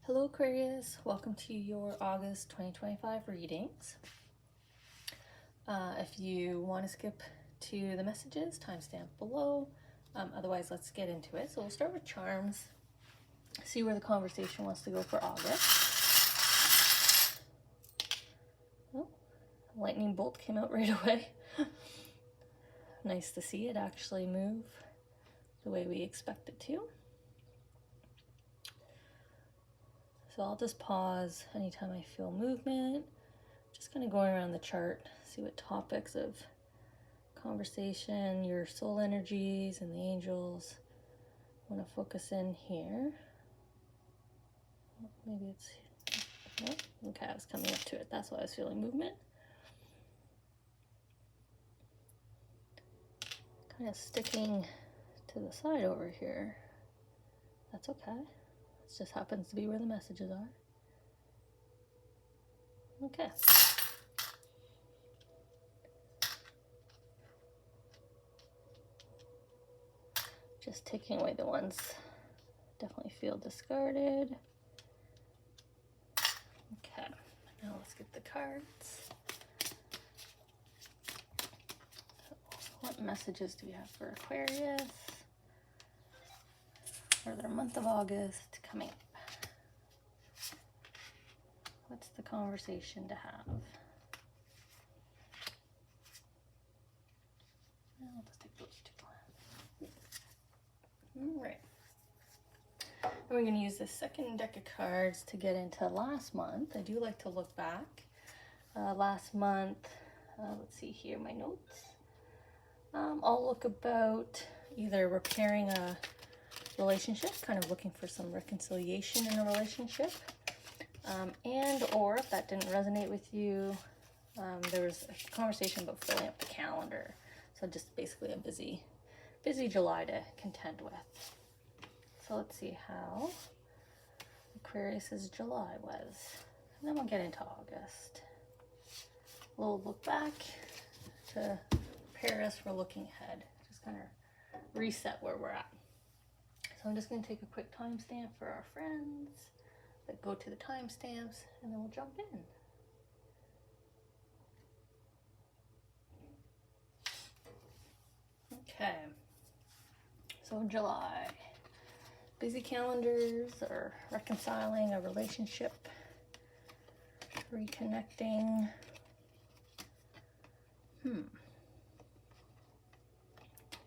Hello Aquarius, welcome to your August 2025 readings. If you want to skip to the messages, timestamp below. Otherwise, let's get into it. So we'll start with charms, see where the conversation wants to go for August. Oh, lightning bolt came out right away. Nice to see it actually move the way we expect it to. So I'll just pause anytime I feel movement. Just kind of going around the chart, see what topics of conversation, your soul energies and the angels want to focus in here. Maybe it's, no? Okay, I was coming up to it. That's why I was feeling movement. Kind of sticking to the side over here. That's okay. It just happens to be where the messages are. Okay. Just taking away the ones definitely feel discarded. Okay, now let's get the cards. What messages do we have for Aquarius for their month of August coming up? What's the conversation to have? I'll just take those two. All right. And we're going to use this second deck of cards to get into last month. I do like to look back. Last month, let's see here, my notes. I'll look about either repairing a relationship, kind of looking for some reconciliation in a relationship, and or if that didn't resonate with you, there was a conversation about filling up the calendar. So just basically a busy July to contend with. So let's see how Aquarius's July was, and then we'll get into August. We'll look back to prepare us for looking ahead, just kind of reset where we're at. So I'm just going to take a quick timestamp for our friends that go to the timestamps, and then we'll jump in. Okay, so July. Busy calendars or reconciling a relationship, reconnecting. Well,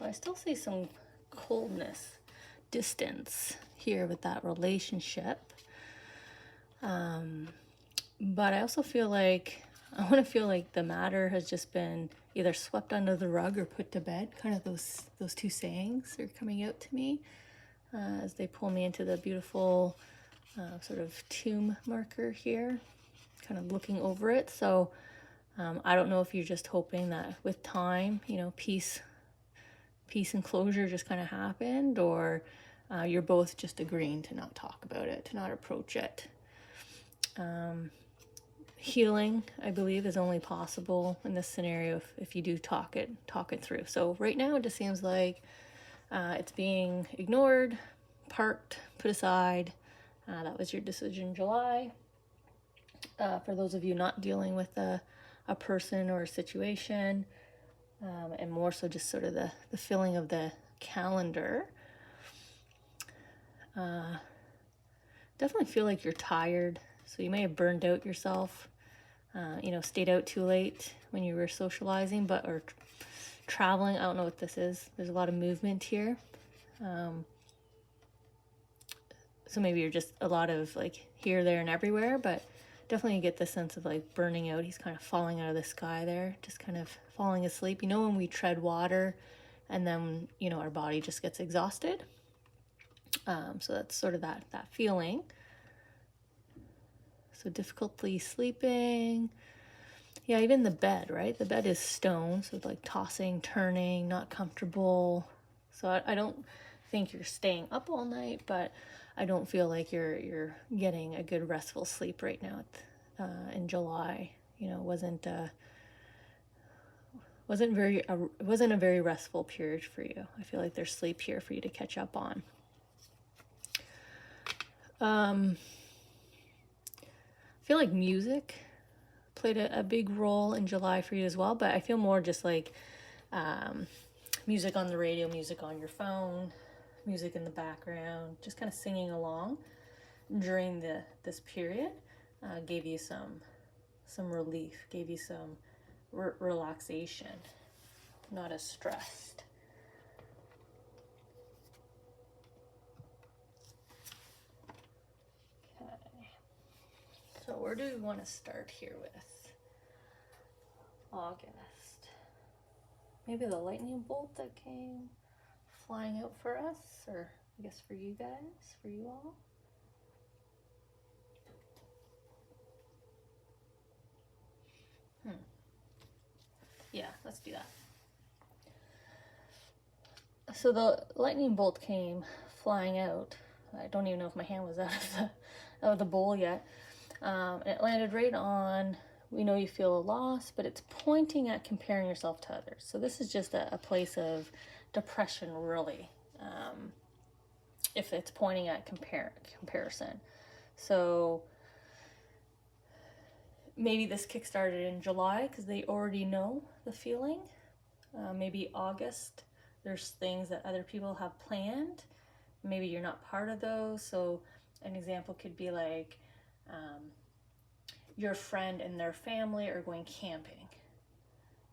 I still see some coldness, distance here with that relationship. But I also feel like, I want to feel like the matter has just been either swept under the rug or put to bed. Kind of those two sayings are coming out to me as they pull me into the beautiful sort of tomb marker here, kind of looking over it. So I don't know if you're just hoping that with time, you know, peace and closure just kind of happened, or you're both just agreeing to not talk about it, to not approach it. Healing, I believe, is only possible in this scenario if you do talk it through. So right now it just seems like it's being ignored, parked, put aside. That was your decision, July. For those of you not dealing with a person or a situation, and more so just sort of the filling of the calendar. Definitely feel like you're tired. So you may have burned out yourself, you know, stayed out too late when you were socializing, or traveling. I don't know what this is. There's a lot of movement here. So maybe you're just a lot of like here, there, and everywhere, but definitely get the sense of like burning out. He's kind of falling out of the sky there, just kind of falling asleep. You know, when we tread water and then, you know, our body just gets exhausted. So that's sort of that feeling. So difficulty sleeping. Yeah, even the bed, right? The bed is stone, so like tossing, turning, not comfortable. So I don't think you're staying up all night, but I don't feel like you're getting a good restful sleep right now in July. You know, it wasn't a very restful period for you. I feel like there's sleep here for you to catch up on. feel like music played a big role in July for you as well, but I feel more just like music on the radio, music on your phone, music in the background, just kind of singing along during this period gave you some relief, gave you some relaxation, not as stressed. Okay, so where do we want to start here with August? Maybe the lightning bolt that came flying out for us, or I guess for you guys, for you all. Yeah, let's do that. So the lightning bolt came flying out. I don't even know if my hand was out of the bowl yet. It landed right on, we know you feel a loss, but it's pointing at comparing yourself to others. So this is just a place of depression, really, if it's pointing at comparison. So maybe this kick-started in July because they already know the feeling. Maybe August, there's things that other people have planned. Maybe you're not part of those. So an example could be like your friend and their family are going camping.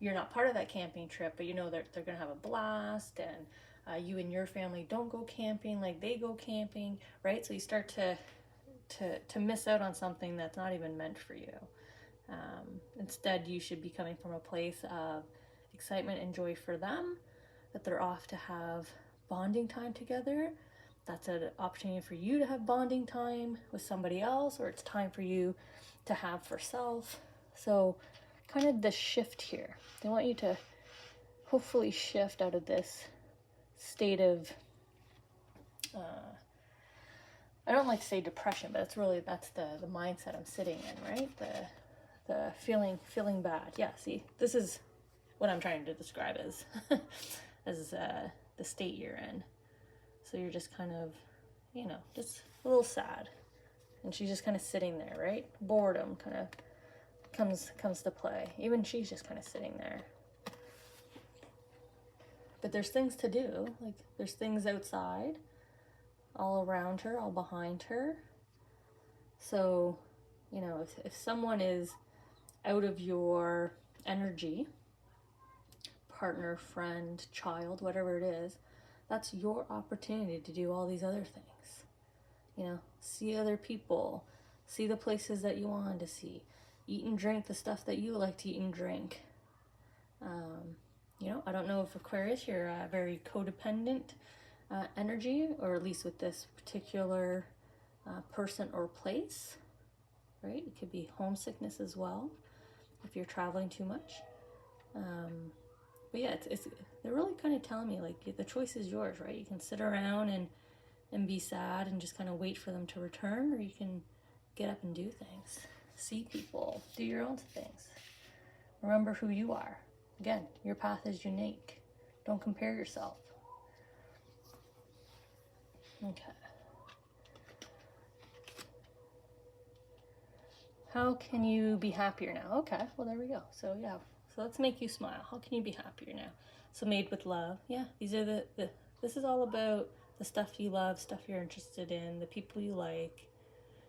You're not part of that camping trip, but you know they're going to have a blast, and you and your family don't go camping like they go camping, right? So you start to miss out on something that's not even meant for you. Instead, you should be coming from a place of excitement and joy for them, that they're off to have bonding time together. That's an opportunity for you to have bonding time with somebody else, or it's time for you to have for self. So kind of the shift here. They want you to hopefully shift out of this state of, I don't like to say depression, but it's really, that's the mindset I'm sitting in, right? The feeling bad. Yeah, see, this is what I'm trying to describe as the state you're in. So you're just kind of, just a little sad. And she's just kind of sitting there, right? Boredom kind of comes to play. Even she's just kind of sitting there. But there's things to do. Like, there's things outside, all around her, all behind her. So, if someone is out of your energy, partner, friend, child, whatever it is, that's your opportunity to do all these other things. See other people, see the places that you want to see, eat and drink the stuff that you like to eat and drink. I don't know if Aquarius, you're a very codependent energy, or at least with this particular person or place, right? It could be homesickness as well if you're traveling too much. But yeah, they're really kind of telling me, like, the choice is yours, right? You can sit around and be sad and just kind of wait for them to return, or you can get up and do things, see people, do your own things. Remember who you are. Again, your path is unique. Don't compare yourself. Okay. How can you be happier now? Okay, well, there we go. So yeah, so let's make you smile. How can you be happier now? So made with love. Yeah, these are this is all about the stuff you love, stuff you're interested in, the people you like.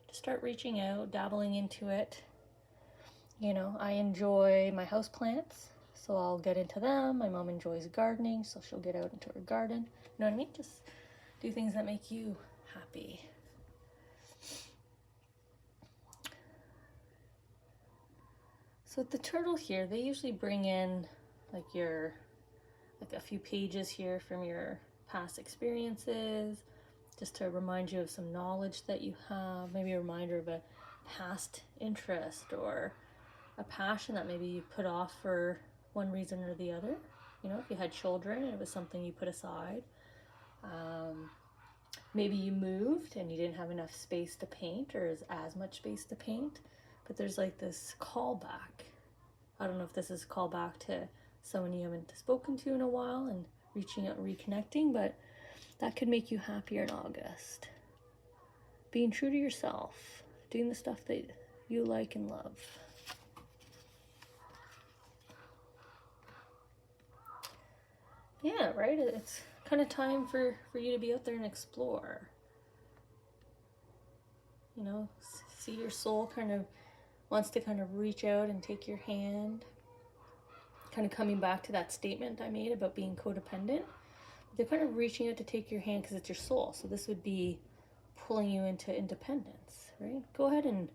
Just start reaching out, dabbling into it. I enjoy my houseplants, so I'll get into them. My mom enjoys gardening, so she'll get out into her garden. You know what I mean? Just do things that make you happy. So with the turtle here, they usually bring in like a few pages here from your past experiences, just to remind you of some knowledge that you have, maybe a reminder of a past interest or a passion that maybe you put off for one reason or the other. If you had children and it was something you put aside. Maybe you moved and you didn't have enough space to paint, or as much space to paint, but there's like this callback. I don't know if this is a callback to someone you haven't spoken to in a while and reaching out and reconnecting, but that could make you happier in August. Being true to yourself, doing the stuff that you like and love. Yeah, right? It's kind of time for you to be out there and explore. You know, see your soul kind of wants to kind of reach out and take your hand. Kind of coming back to that statement I made about being codependent. They're kind of reaching out to take your hand because it's your soul. So this would be pulling you into independence, right? Go ahead and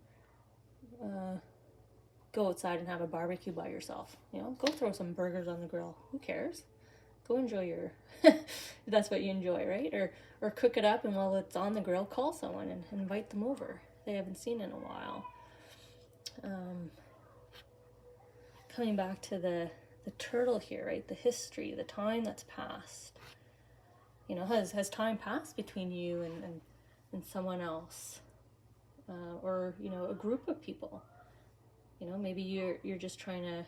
go outside and have a barbecue by yourself. You know, go throw some burgers on the grill. Who cares? Go enjoy your, that's what you enjoy, right? Or cook it up, and while it's on the grill, call someone and invite them over they haven't seen in a while. Coming back to the turtle here, right? The history, the time that's passed. You know, has time passed between you and someone else? Or, you know, a group of people? You know, maybe you're just trying to,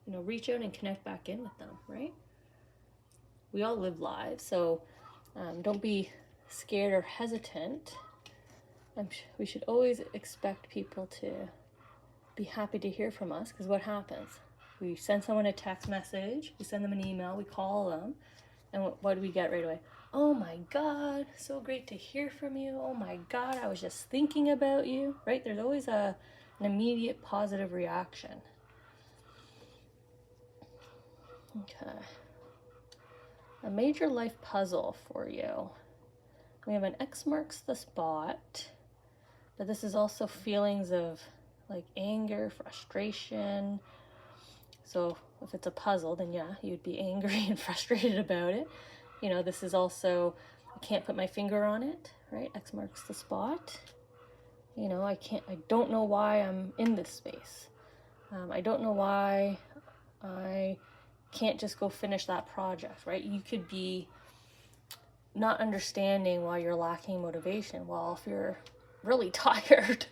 you know, reach out and connect back in with them, right? We all live lives, so don't be scared or hesitant. We should always expect people to be happy to hear from us, because what happens? We send someone a text message, we send them an email, we call them, and what do we get right away? Oh my God, so great to hear from you. Oh my God, I was just thinking about you, right? There's always an immediate positive reaction. Okay. A major life puzzle for you. We have an X marks the spot, but this is also feelings of like anger, frustration. So if it's a puzzle, then yeah, you'd be angry and frustrated about it. You know, this is also, I can't put my finger on it, right? X marks the spot. You know, I don't know why I'm in this space. I don't know why I can't just go finish that project, right? You could be not understanding why you're lacking motivation. Well, if you're really tired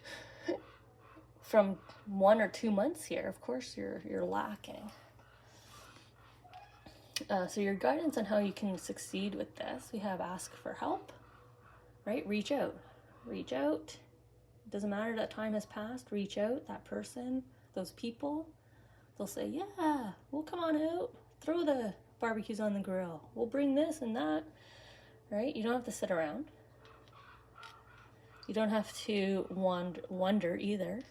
from 1 or 2 months here, of course you're lacking. So your guidance on how you can succeed with this, we have ask for help, right? Reach out. It doesn't matter that time has passed. Reach out, that person, those people. They'll say, yeah, we'll come on out. Throw the barbecues on the grill. We'll bring this and that, right? You don't have to sit around. You don't have to wonder either.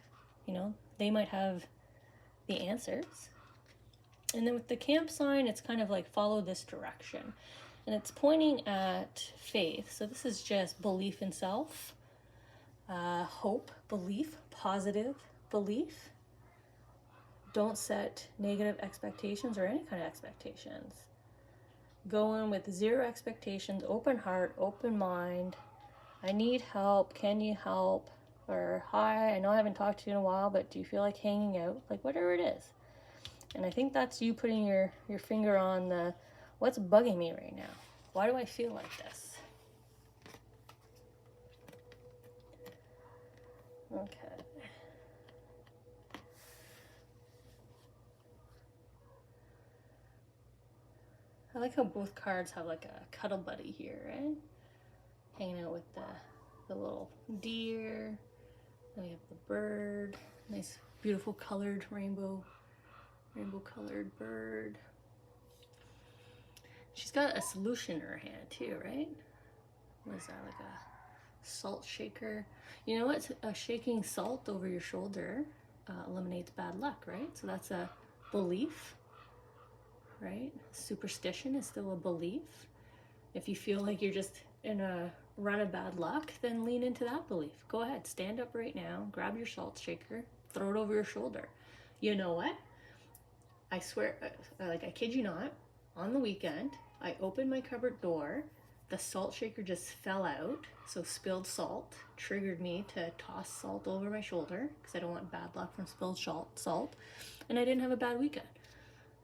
You know, they might have the answers. And then with the camp sign, it's kind of like follow this direction. And it's pointing at faith. So this is just belief in self, hope, belief, positive belief. Don't set negative expectations or any kind of expectations. Go in with zero expectations, open heart, open mind. I need help. Can you help? Or, hi, I know I haven't talked to you in a while, but do you feel like hanging out? Like, whatever it is. And I think that's you putting your finger on the, what's bugging me right now? Why do I feel like this? Okay. I like how both cards have like a cuddle buddy here, right? Hanging out with the little deer. Then we have the bird. Nice, beautiful colored rainbow colored bird. She's got a solution in her hand too, right? What is that, like a salt shaker? You know what? Shaking salt over your shoulder eliminates bad luck, right? So that's a belief, right? Superstition is still a belief. If you feel like you're just in a run of bad luck, then lean into that belief. Go ahead, stand up right now, grab your salt shaker, throw it over your shoulder. You know what? I swear, like I kid you not, on the weekend, I opened my cupboard door, the salt shaker just fell out, so spilled salt triggered me to toss salt over my shoulder, because I don't want bad luck from spilled salt, and I didn't have a bad weekend.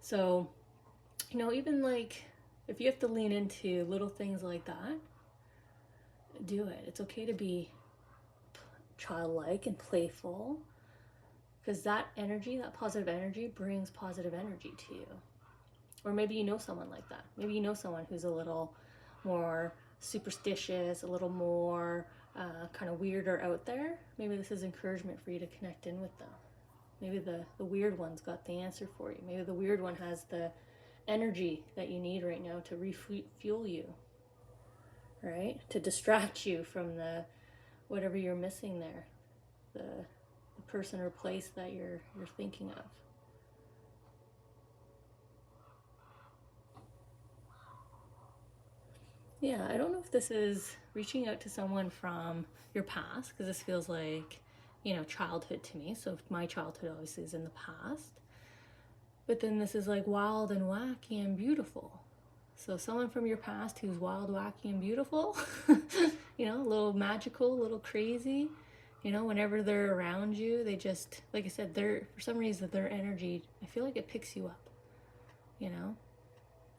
So, you know, even like, if you have to lean into little things like that, do it. It's okay to be childlike and playful, because that energy, that positive energy, brings positive energy to you. Or maybe you know someone like that. Maybe you know someone who's a little more superstitious, a little more kind of weird or out there, maybe this is encouragement for you to connect in with them. Maybe the weird one's got the answer for you. Maybe the weird one has the energy that you need right now to refuel you, right? To distract you from the whatever you're missing there, the person or place that you're thinking of. Yeah, I don't know if this is reaching out to someone from your past, because this feels like, you know, childhood to me. So my childhood obviously is in the past. But then this is like wild and wacky and beautiful. So someone from your past who's wild, wacky, and beautiful, you know, a little magical, a little crazy, you know, whenever they're around you, they just, like I said, for some reason, their energy, I feel like it picks you up, you know?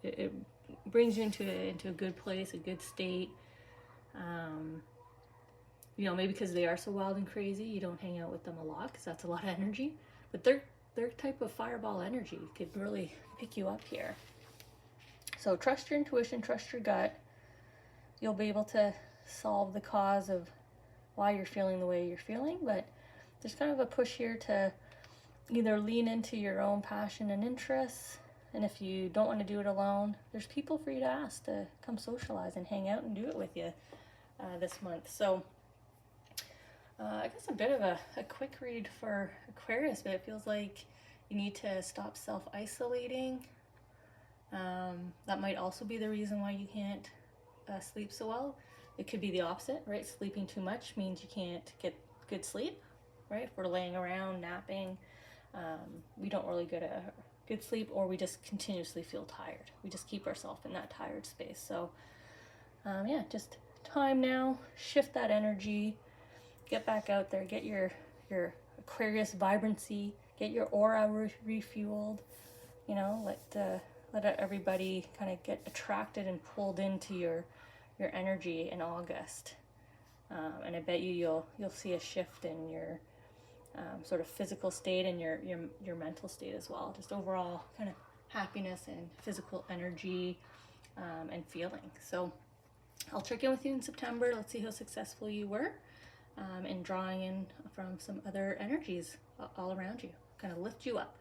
It brings you into a good place, a good state. You know, maybe because they are so wild and crazy, you don't hang out with them a lot because that's a lot of energy. But their type of fireball energy could really pick you up here. So trust your intuition, trust your gut. You'll be able to solve the cause of why you're feeling the way you're feeling. But there's kind of a push here to either lean into your own passion and interests. And if you don't want to do it alone, there's people for you to ask to come socialize and hang out and do it with you this month. So I guess a bit of a quick read for Aquarius, but it feels like you need to stop self-isolating. That might also be the reason why you can't sleep so well. It could be the opposite, right? Sleeping too much means you can't get good sleep, right? If we're laying around, napping, we don't really get a good sleep, or we just continuously feel tired. We just keep ourselves in that tired space. So yeah, just time now, shift that energy, get back out there, get your Aquarius vibrancy, get your aura refueled, you know, let everybody kind of get attracted and pulled into your energy in August. And I bet you'll see a shift in your sort of physical state and your mental state as well. Just overall kind of happiness and physical energy and feeling. So I'll check in with you in September. Let's see how successful you were in drawing in from some other energies all around you. Kind of lift you up.